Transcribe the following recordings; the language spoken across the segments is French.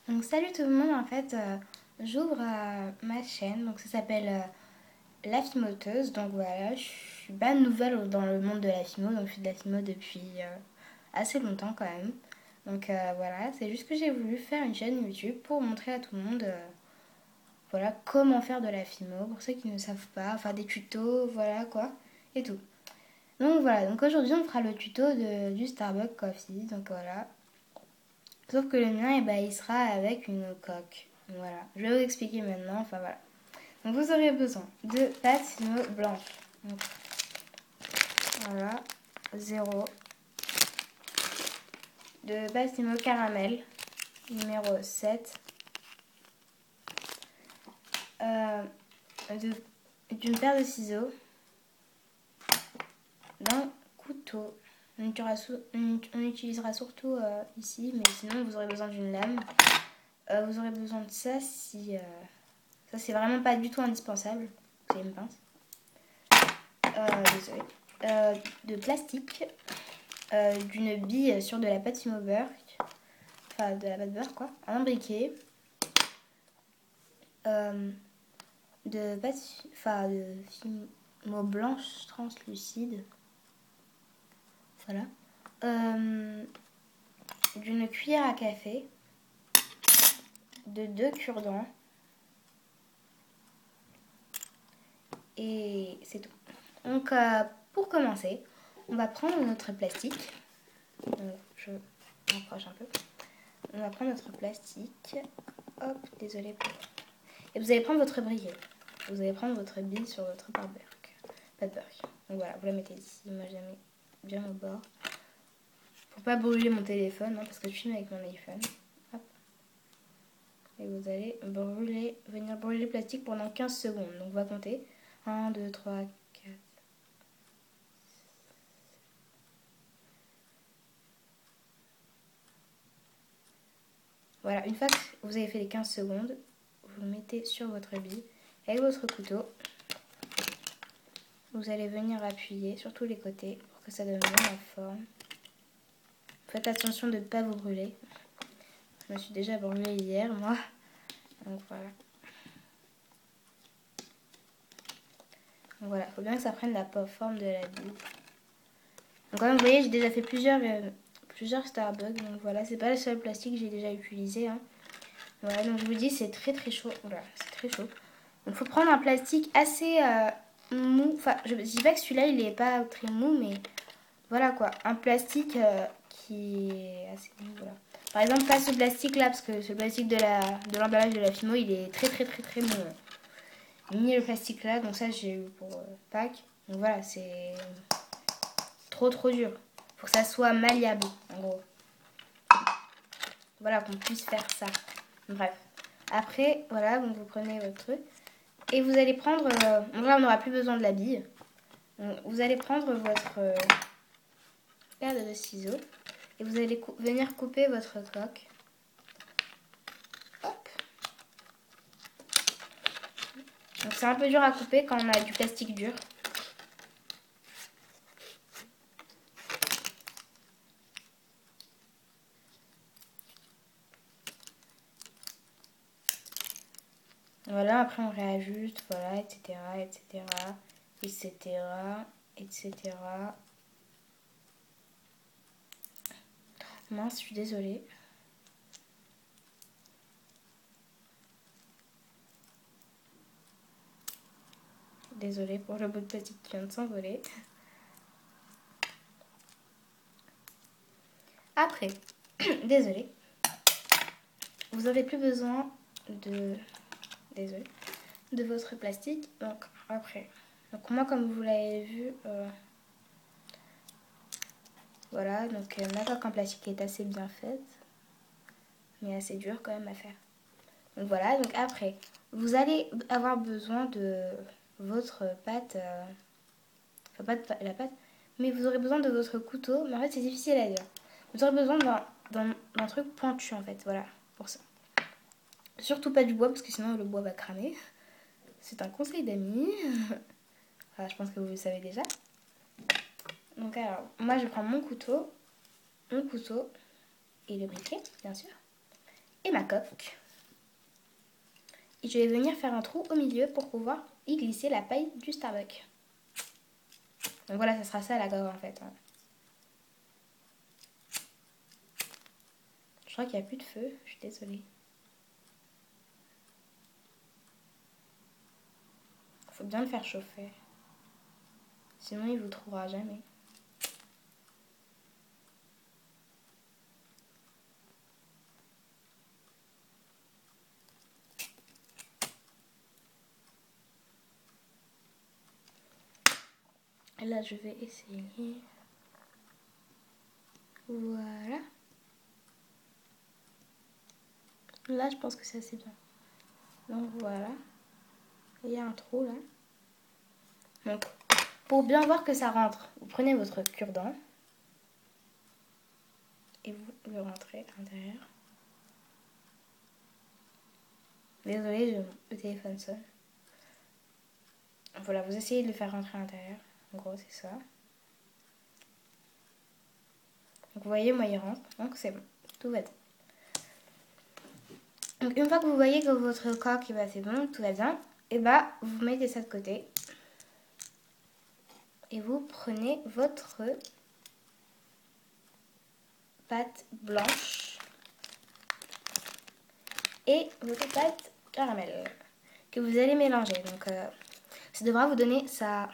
Donc salut tout le monde, en fait j'ouvre ma chaîne, donc ça s'appelle La Fimoteuse. Donc voilà, je suis pas nouvelle dans le monde de la fimo, donc je fais de la fimo depuis assez longtemps quand même. Donc voilà, c'est juste que j'ai voulu faire une chaîne YouTube pour montrer à tout le monde voilà, comment faire de la fimo, pour ceux qui ne savent pas, enfin des tutos, voilà quoi, et tout. Donc voilà, donc aujourd'hui on fera le tuto du Starbucks Coffee, donc voilà. Sauf que le mien, il sera avec une coque. Voilà, je vais vous expliquer maintenant. Enfin voilà. Donc vous aurez besoin de pâte fino blanche. Donc, voilà, 0. De pâte fino caramel, numéro 7. Euh, d'une paire de ciseaux. D'un couteau. On utilisera surtout ici, mais sinon vous aurez besoin d'une lame. Vous aurez besoin de ça si... ça c'est vraiment pas du tout indispensable. C'est une pince. Désolée. De plastique, d'une bille sur de la pâte fimo beurre, enfin de la pâte beurre quoi, un briquet, de pâte, enfin de fimo blanche translucide, voilà, d'une cuillère à café, de 2 cure-dents, et c'est tout. Donc pour commencer, on va prendre notre plastique. Je m'approche un peu. On va prendre notre plastique. Hop, désolé. Et vous allez prendre votre briquet. Vous allez prendre votre bille sur votre pâte-beurre. Donc voilà, vous la mettez ici. Moi, je la mets bien au bord. Pour pas brûler mon téléphone, hein, parce que je filme avec mon iPhone. Hop. Et vous allez venir brûler le plastique pendant 15 secondes. Donc on va compter. 1, 2, 3, 4. Voilà, une fois que vous avez fait les 15 secondes, vous le mettez sur votre bille avec votre couteau. Vous allez venir appuyer sur tous les côtés pour que ça donne bien la forme. Faites attention de ne pas vous brûler. Je me suis déjà brûlée hier, moi. Donc voilà. Donc voilà, il faut bien que ça prenne la forme de la bille. Donc comme vous voyez, j'ai déjà fait plusieurs Starbucks. Donc voilà, c'est pas le seul plastique que j'ai déjà utilisé. Hein. Voilà, donc je vous dis, c'est très très chaud. Voilà, c'est très chaud. Donc il faut prendre un plastique assez mou. Enfin, je dis pas que celui-là, il est pas très mou, mais voilà quoi. Un plastique qui est assez mou, voilà. Par exemple, pas ce plastique là, parce que ce plastique de l'emballage de la Fimo, il est très très très très mou. Ni le plastique là, donc ça j'ai eu pour Pâques. Donc voilà, c'est trop trop dur. Faut que ça soit malléable, en gros. Voilà, qu'on puisse faire ça. Bref. Après, voilà, donc vous prenez votre truc. Et vous allez prendre... donc là, on n'aura plus besoin de la bille. Donc, vous allez prendre votre paire de ciseaux. Et vous allez venir couper votre coque. Hop. Donc c'est un peu dur à couper quand on a du plastique dur. Voilà, après on réajuste, voilà, etc., etc., etc., etc. Mince, je suis désolée. Désolée pour le bout de plastique qui vient de s'envoler. Après, désolée, vous n'avez plus besoin de... Désolée. De votre plastique. Donc après. Donc moi, comme vous l'avez vu, voilà, donc ma coque en plastique est assez bien faite, mais assez dure quand même à faire. Donc voilà, donc après, vous allez avoir besoin de votre pâte, enfin pas de la pâte, mais vous aurez besoin de votre couteau, mais en fait c'est difficile à dire. Vous aurez besoin d'un truc pointu en fait, voilà, pour ça. Surtout pas du bois, parce que sinon le bois va cramer. C'est un conseil d'amis. Enfin, je pense que vous le savez déjà. Donc alors, moi je prends mon couteau et le briquet, bien sûr. et ma coque. Et je vais venir faire un trou au milieu pour pouvoir y glisser la paille du Starbucks. Donc voilà, ça sera ça la coque en fait. Je crois qu'il n'y a plus de feu, je suis désolée. Faut bien le faire chauffer. Sinon il vous trouvera jamais. Et là je vais essayer. Voilà. Là je pense que c'est assez bien. Donc voilà. Il y a un trou là. Donc pour bien voir que ça rentre, vous prenez votre cure-dent et vous le rentrez à l'intérieur. Désolée, le téléphone sonne. Voilà, vous essayez de le faire rentrer à l'intérieur. En gros, c'est ça. Donc vous voyez, moi il rentre. Donc c'est bon. Tout va bien. Donc une fois que vous voyez que votre coque, c'est bon, tout va bien, et vous mettez ça de côté. Et vous prenez votre pâte blanche et votre pâte caramel que vous allez mélanger. Donc ça devra vous donner ça.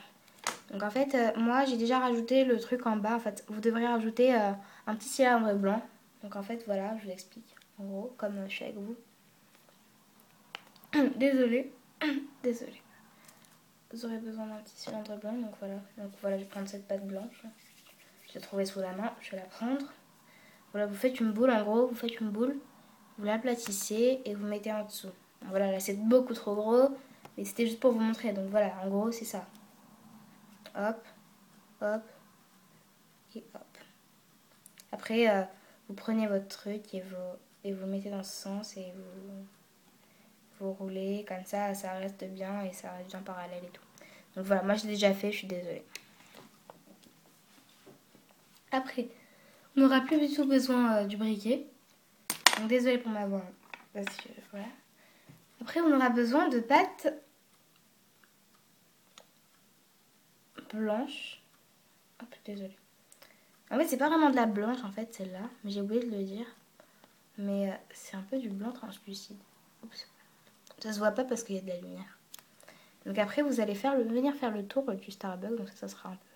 Donc en fait, moi j'ai déjà rajouté le truc en bas. En fait, vous devrez rajouter un petit cylindre blanc. Donc en fait, voilà, je vous explique. En gros, comme je suis avec vous. Désolée. Désolée. Vous aurez besoin d'un petit cylindre blanc. Donc voilà, je vais prendre cette pâte blanche. Je l'ai trouvée sous la main. Je vais la prendre. Voilà, vous faites une boule en gros. Vous faites une boule. Vous l'aplatissez et vous mettez en dessous. Donc, voilà, là c'est beaucoup trop gros. Mais c'était juste pour vous montrer. Donc voilà, en gros, c'est ça. Hop, hop et hop. Après, vous prenez votre truc et vous mettez dans ce sens et vous roulez comme ça reste bien et ça reste bien parallèle et tout. Donc voilà, moi je l'ai déjà fait, je suis désolée. Après, on n'aura plus du tout besoin du briquet. Donc désolée pour ma voix. Parce que voilà. Après, on aura besoin de pâte blanche. Hop, désolée. En fait, c'est pas vraiment de la blanche en fait, celle-là. Mais j'ai oublié de le dire. Mais c'est un peu du blanc translucide. Oups. Ça se voit pas parce qu'il y a de la lumière. Donc après, vous allez venir faire le tour du Starbucks. Donc ça sera un peu...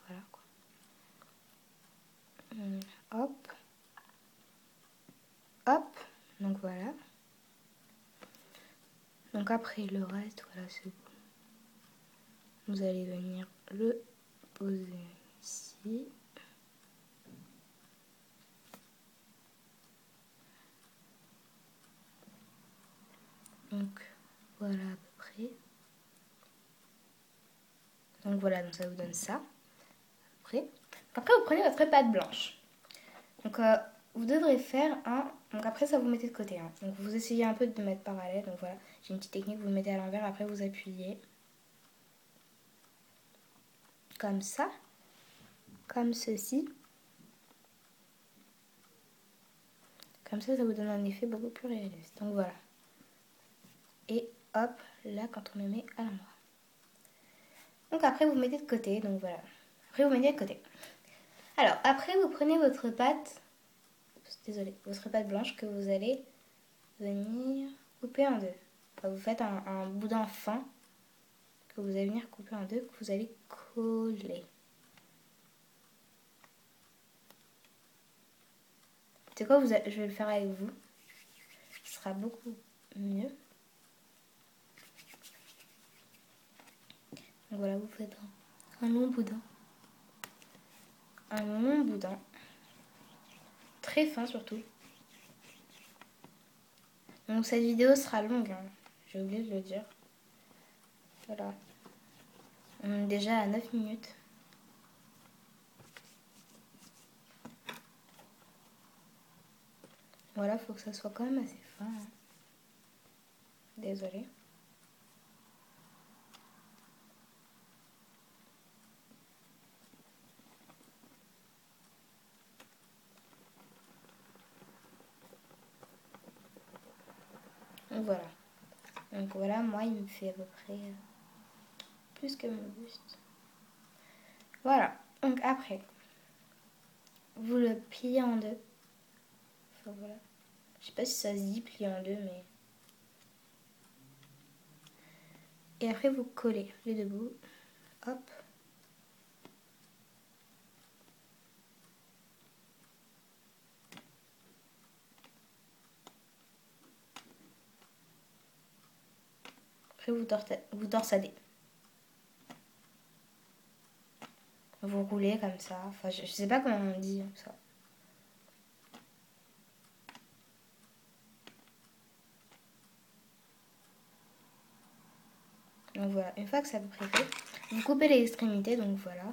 Voilà quoi. Hop. Hop. Donc voilà. Donc après, le reste, voilà, c'est bon. Vous allez venir le poser ici. Donc voilà à peu près. Donc voilà, donc ça vous donne ça. Après vous prenez votre pâte blanche. Donc vous devrez faire un... Donc après ça vous mettez de côté. Hein. Donc vous essayez un peu de mettre parallèle. Donc voilà, j'ai une petite technique, vous le mettez à l'envers, après vous appuyez. Comme ça. Comme ceci. Comme ça vous donne un effet beaucoup plus réaliste. Donc voilà. Et hop, là quand on le met à l'endroit. Donc après vous mettez de côté. Donc voilà. Après vous mettez de côté. Alors après vous prenez votre pâte. Désolée, votre pâte blanche que vous allez venir couper en deux. Enfin, vous faites un boudin fin que vous allez venir couper en deux, que vous allez coller. C'est quoi, je vais le faire avec vous. Ce sera beaucoup mieux. Donc voilà, vous faites un long boudin. Un long boudin. Très fin surtout. Donc cette vidéo sera longue. Hein. J'ai oublié de le dire. Voilà. On est déjà à 9 minutes. Voilà, faut que ça soit quand même assez fin. Hein. Désolée. Voilà. Donc voilà, moi il me fait à peu près plus que mon buste. Voilà. Donc après, vous le pliez en deux. Enfin voilà. Je sais pas si ça se dit plier en deux, mais... Et après vous collez les deux bouts. Hop. Après vous torsadez. Vous roulez comme ça. Enfin je sais pas comment on dit ça. Donc voilà, une fois que c'est à peu près fait, vous coupez les extrémités, donc voilà.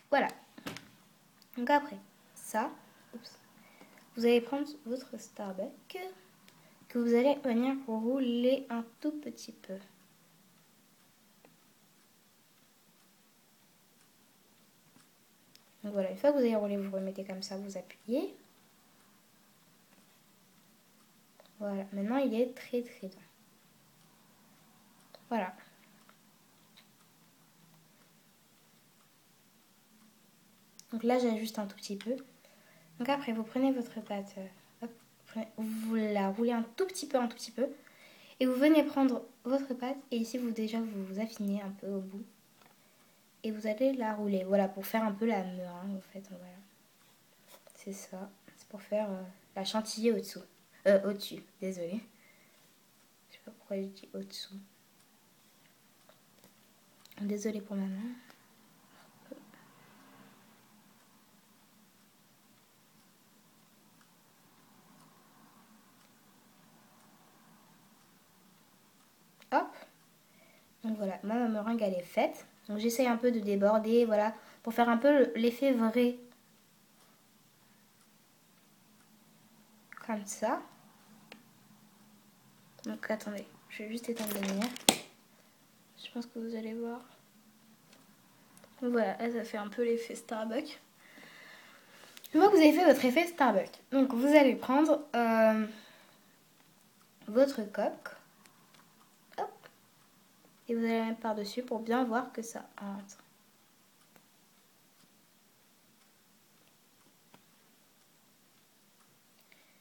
Voilà. Donc après ça, vous allez prendre votre Starbucks que vous allez venir rouler un tout petit peu. Donc voilà, une fois que vous avez roulé, vous remettez comme ça, vous appuyez. Voilà, maintenant il est très très long. Voilà. Donc là j'ajuste un tout petit peu. Donc après vous prenez votre pâte, hop, vous la roulez un tout petit peu. Et vous venez prendre votre pâte et ici vous vous affinez un peu au bout. Et vous allez la rouler, voilà, pour faire un peu la meringue en fait. Voilà. C'est ça, c'est pour faire la chantilly au-dessous. Au-dessus, désolée. Je sais pas pourquoi je dis au-dessous. Désolée pour ma main. Hop. Donc voilà, moi ma meringue elle est faite. Donc j'essaye un peu de déborder, voilà, pour faire un peu l'effet vrai. Comme ça. Donc attendez, je vais juste éteindre la lumière. Je pense que vous allez voir. Donc voilà, là ça fait un peu l'effet Starbucks. Une fois que vous avez fait votre effet Starbucks, donc vous allez prendre votre coque. Hop. Et vous allez la mettre par-dessus pour bien voir que ça rentre.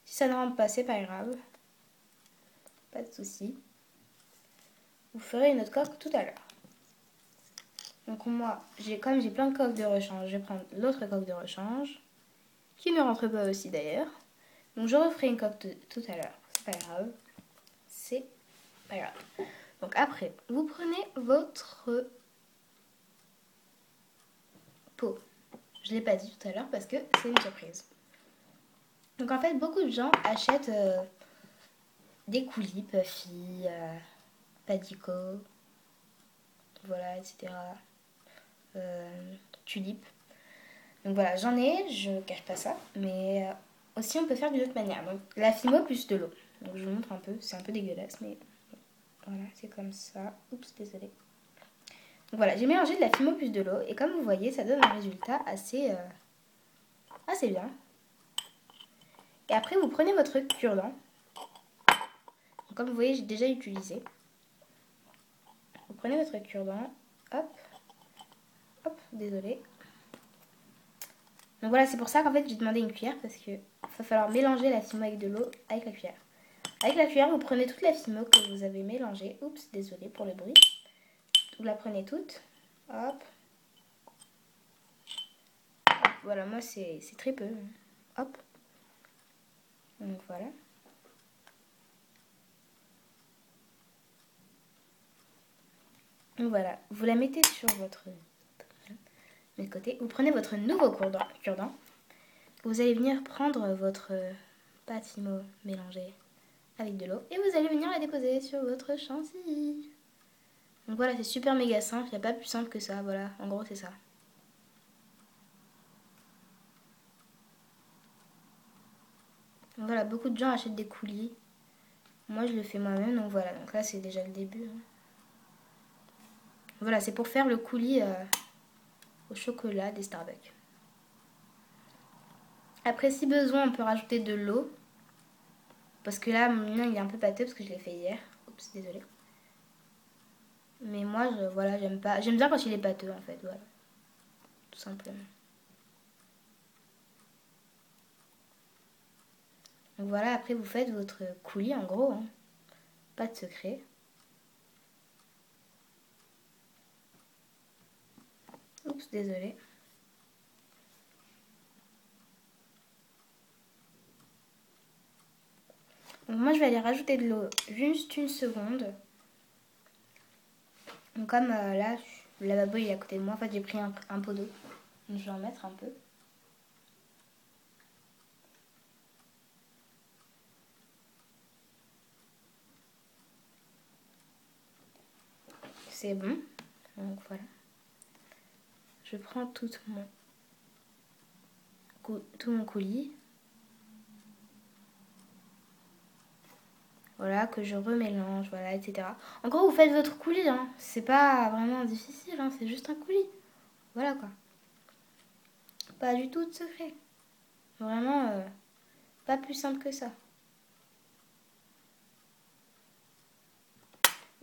Si ça ne rentre pas, c'est pas grave. Pas de souci. Vous ferez une autre coque tout à l'heure. Donc moi, comme j'ai plein de coques de rechange, je vais prendre l'autre coque de rechange, qui ne rentre pas aussi d'ailleurs. Donc je referai une coque tout à l'heure. C'est pas grave. C'est pas grave. Donc après, vous prenez votre pot. Je ne l'ai pas dit tout à l'heure parce que c'est une surprise. Donc en fait, beaucoup de gens achètent des coulis, Puffy, Padico, voilà, etc. Tulip. Donc voilà, j'en ai, je cache pas ça, mais aussi on peut faire d'une autre manière. Donc la Fimo plus de l'eau. Donc je vous montre un peu, c'est un peu dégueulasse, mais voilà, c'est comme ça. Oups, désolé. Donc voilà, j'ai mélangé de la Fimo plus de l'eau et comme vous voyez, ça donne un résultat assez bien. Et après, vous prenez votre cure-dent. Comme vous voyez, j'ai déjà utilisé. Vous prenez votre cure-dent, hop, hop, désolé. Donc voilà, c'est pour ça qu'en fait j'ai demandé une cuillère parce que va falloir mélanger la Fimo avec de l'eau avec la cuillère. Avec la cuillère, vous prenez toute la Fimo que vous avez mélangée. Oups, désolé pour le bruit. Vous la prenez toute. Hop. Hop. Voilà, moi c'est très peu. Hop. Donc voilà. Donc voilà, vous la mettez sur votre côté. Vous prenez votre nouveau cure-dent. Vous allez venir prendre votre pâte Fimo mélangée avec de l'eau et vous allez venir la déposer sur votre chantilly. Donc voilà, c'est super méga simple, il n'y a pas plus simple que ça, voilà, en gros c'est ça. Donc voilà, beaucoup de gens achètent des coulis. Moi je le fais moi-même, donc voilà, donc là c'est déjà le début. Voilà, c'est pour faire le coulis au chocolat des Starbucks. Après, si besoin, on peut rajouter de l'eau. Parce que là, mon mien, il est un peu pâteux parce que je l'ai fait hier. Oups, désolée. Mais moi, voilà, j'aime pas. J'aime bien quand il est pâteux, en fait, voilà. Tout simplement. Donc voilà, après, vous faites votre coulis, en gros. Hein. Pas de secret. Oups, désolée. Donc moi, je vais aller rajouter de l'eau juste une seconde. Donc comme là, le lavabo il est à côté de moi. En fait, j'ai pris un pot d'eau. Donc je vais en mettre un peu. C'est bon. Donc voilà. Je prends tout mon coulis. Voilà, que je remélange, voilà, etc. En gros, vous faites votre coulis, hein. C'est pas vraiment difficile, hein. C'est juste un coulis. Voilà quoi. Pas du tout de secret. Vraiment, pas plus simple que ça.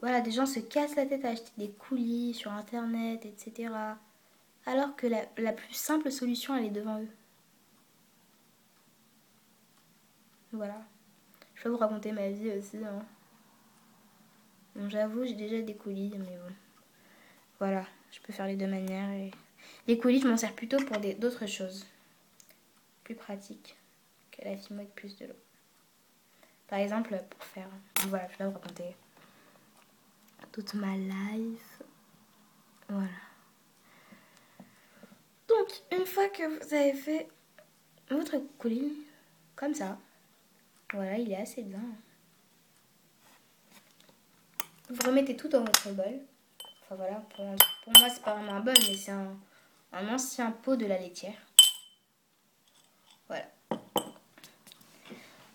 Voilà, des gens se cassent la tête à acheter des coulis sur internet, etc. Alors que la plus simple solution, elle est devant eux. Voilà. Je vais vous raconter ma vie aussi. Hein. Bon, j'avoue, j'ai déjà des coulis, mais bon. Voilà, je peux faire les deux manières. Et... Les coulis, je m'en sers plutôt pour d'autres choses. Plus pratiques que la fimo avec plus de l'eau. Par exemple, pour faire... Voilà, je vais vous raconter toute ma life. Voilà. Donc, une fois que vous avez fait votre coulis, comme ça, voilà, il est assez bien. Vous remettez tout dans votre bol. Enfin voilà, pour moi c'est pas vraiment un bol, mais c'est un ancien pot de la laitière. Voilà.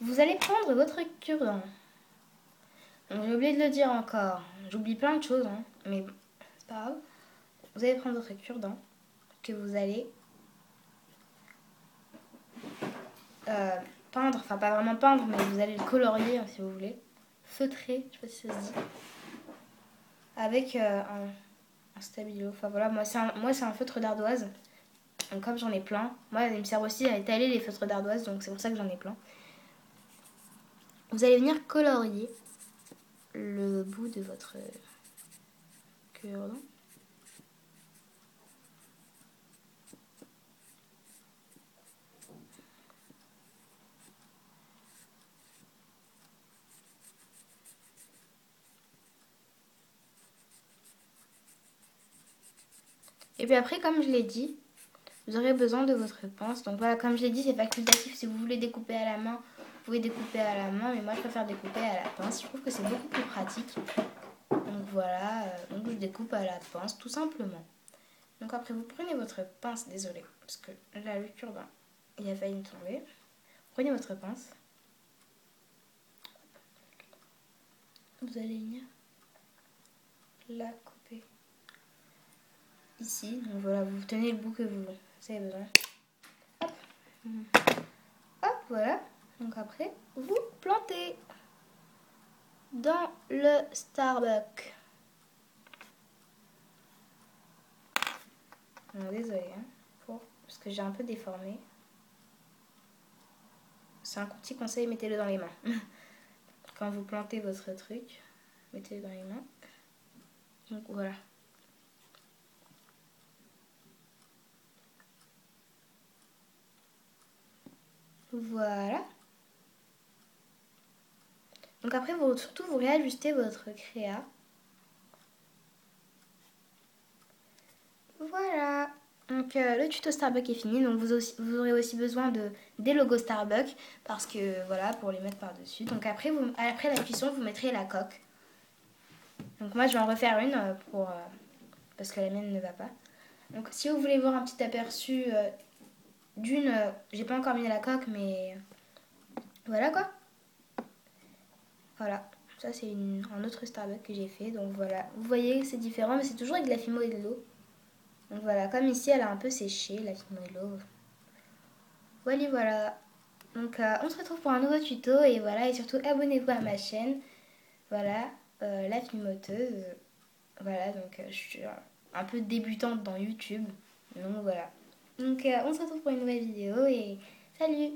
Vous allez prendre votre cure-dent. J'ai oublié de le dire encore. J'oublie plein de choses, hein, mais c'est pas grave. Vous allez prendre votre cure-dent que vous allez peindre, enfin pas vraiment peindre, mais vous allez le colorier hein, si vous voulez. Feutrer, je sais pas si ça se dit. Avec un stabilo. Enfin voilà, moi c'est un feutre d'ardoise. Donc comme j'en ai plein, moi il me sert aussi à étaler les feutres d'ardoise, donc c'est pour ça que j'en ai plein. Vous allez venir colorier le bout de votre cure-dent. Et puis après, comme je l'ai dit, vous aurez besoin de votre pince. Donc voilà, comme je l'ai dit, c'est facultatif. Si vous voulez découper à la main, vous pouvez découper à la main. Mais moi, je préfère découper à la pince. Je trouve que c'est beaucoup plus pratique. Donc voilà, donc je découpe à la pince, tout simplement. Donc après, vous prenez votre pince, désolé, parce que là, le cure-dent, il a failli me tomber. Prenez votre pince. Vous allez venir la couper ici. Donc voilà, vous tenez le bout que vous avez besoin. Hop. Hop, voilà. Donc après, vous plantez dans le Starbucks. Non, désolé, hein, parce que j'ai un peu déformé. C'est un petit conseil, mettez-le dans les mains. Quand vous plantez votre truc, mettez-le dans les mains. Donc voilà. Voilà. Donc après, surtout, vous réajustez votre créa. Voilà. Donc le tuto Starbucks est fini. Donc vous aurez aussi besoin des logos Starbucks parce que voilà, pour les mettre par-dessus. Donc après la cuisson, vous mettrez la coque. Donc moi, je vais en refaire une parce que la mienne ne va pas. Donc si vous voulez voir un petit aperçu d'une, j'ai pas encore mis la coque, mais voilà quoi. Voilà. Ça, c'est un autre Starbucks que j'ai fait. Donc voilà. Vous voyez, c'est différent, mais c'est toujours avec de la fimo et de l'eau. Donc voilà. Comme ici, elle a un peu séché, la fimo et de l'eau. Voilà, voilà. Donc on se retrouve pour un nouveau tuto et voilà, et surtout abonnez-vous à ma chaîne. Voilà, la filmoteuse. Voilà, donc je suis un peu débutante dans YouTube. Donc voilà. Donc on se retrouve pour une nouvelle vidéo et salut!